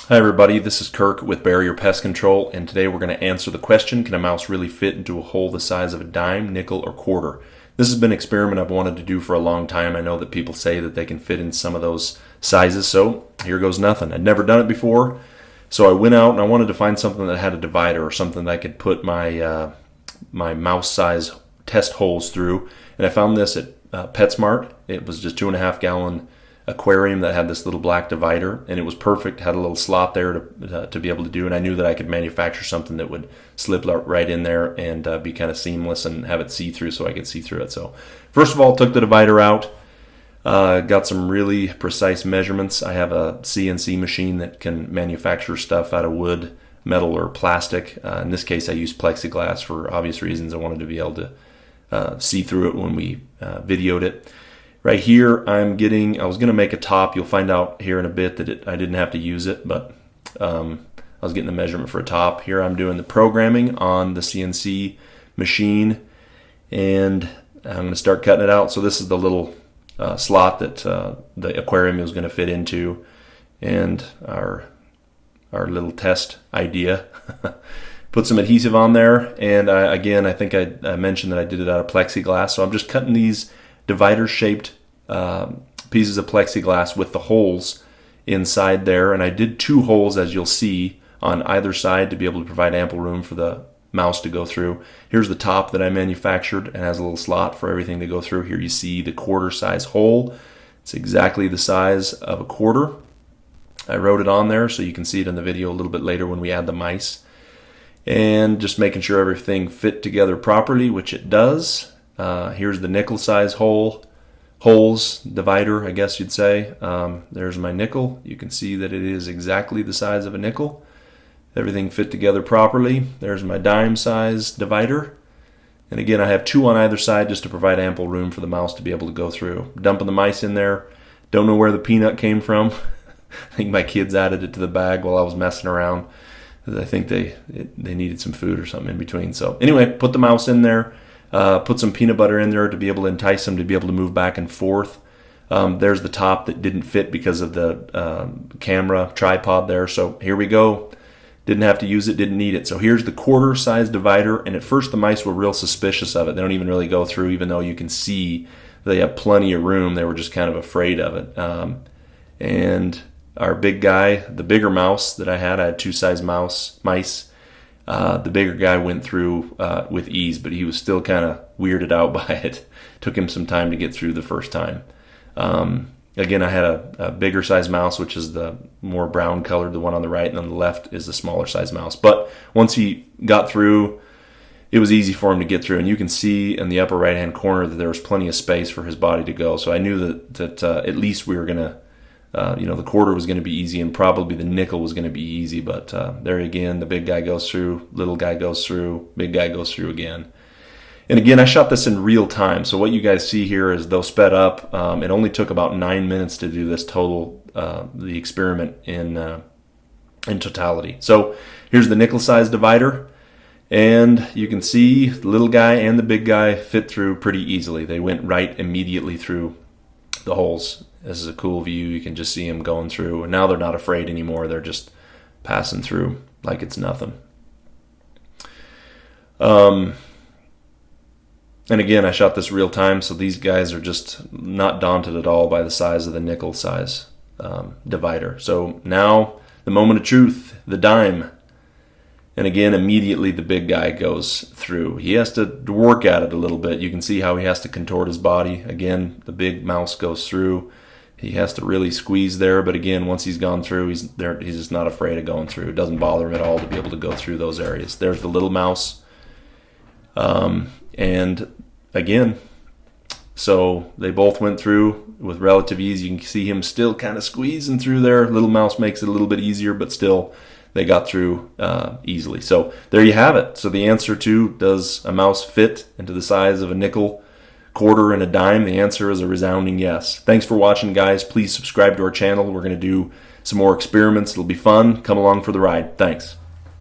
Hi everybody, this is Kirk with Barrier Pest Control, and today we're going to answer the question, can a mouse really fit into a hole the size of a dime, nickel, or quarter? This has been an experiment I've wanted to do for a long time. I know that people say that they can fit in some of those sizes, so here goes nothing. I'd never done it before, so I went out and I wanted to find something that had a divider or something that I could put my my mouse size test holes through, and I found this at PetSmart. It was just 2.5 gallon aquarium that had this little black divider, and it was perfect. Had a little slot there to be able to do, and I knew that I could manufacture something that would slip right in there and be kind of seamless and have it see through, so I could see through it. So first of all, took the divider out, got some really precise measurements. I have a CNC machine that can manufacture stuff out of wood, metal, or plastic. In this case I used plexiglass for obvious reasons. I wanted to be able to see through it when we videoed it. Right here, I was going to make a top. You'll find out here in a bit that I didn't have to use it, but I was getting the measurement for a top. Here I'm doing the programming on the CNC machine, and I'm going to start cutting it out. So this is the little slot that the aquarium is going to fit into, and our little test idea. Put some adhesive on there, and I think I mentioned that I did it out of plexiglass. So I'm just cutting these divider-shaped pieces of plexiglass with the holes inside there, and I did 2 holes, as you'll see, on either side to be able to provide ample room for the mouse to go through. Here's the top that I manufactured, and has a little slot for everything to go through. Here you see the quarter size hole. It's exactly the size of a quarter. I wrote it on there so you can see it in the video a little bit later when we add the mice. And just making sure everything fit together properly, which it does. Here's the nickel size holes divider, I guess you'd say. There's my nickel. You can see that it is exactly the size of a nickel. Everything fit together properly. There's my dime size divider. And again, I have 2 on either side just to provide ample room for the mouse to be able to go through. Dumping the mice in there. Don't know where the peanut came from. I think my kids added it to the bag while I was messing around. I think they needed some food or something in between. So anyway, put the mouse in there. Put some peanut butter in there to be able to entice them to be able to move back and forth. There's the top that didn't fit because of the camera tripod there. So here we go. Didn't have to use it, didn't need it. So here's the quarter size divider, and at first the mice were real suspicious of it. They don't even really go through, even though you can see they have plenty of room. They were just kind of afraid of it. And our big guy, the bigger mouse that I had 2 size mice. The bigger guy went through with ease, but he was still kind of weirded out by it. Took him some time to get through the first time. Again, I had a bigger size mouse, which is the more brown colored, the one on the right, and on the left is the smaller size mouse. But once he got through, it was easy for him to get through. And you can see in the upper right-hand corner that there was plenty of space for his body to go. So I knew that at least we were going to the quarter was going to be easy, and probably the nickel was going to be easy, but there again, the big guy goes through, little guy goes through, big guy goes through again. And again, I shot this in real time, so what you guys see here is those sped up. It only took about 9 minutes to do this total, the experiment in totality. So here's the nickel size divider, and you can see the little guy and the big guy fit through pretty easily. They went right immediately through the holes. This is a cool view. You can just see them going through, and now they're not afraid anymore. They're just passing through like it's nothing. And again, I shot this real time, so these guys are just not daunted at all by the size of the nickel size divider. So now the moment of truth, the dime. And again, immediately the big guy goes through. He has to work at it a little bit. You can see how he has to contort his body. Again, the big mouse goes through. He has to really squeeze there, but again, once he's gone through, he's just not afraid of going through. It doesn't bother him at all to be able to go through those areas. There's the little mouse. And again, so they both went through with relative ease. You can see him still kind of squeezing through there. Little mouse makes it a little bit easier, but still they got through easily. So there you have it. So the answer to, does a mouse fit into the size of a nickel, quarter, and a dime? The answer is a resounding yes. Thanks for watching, guys. Please subscribe to our channel. We're going to do some more experiments. It'll be fun. Come along for the ride. Thanks.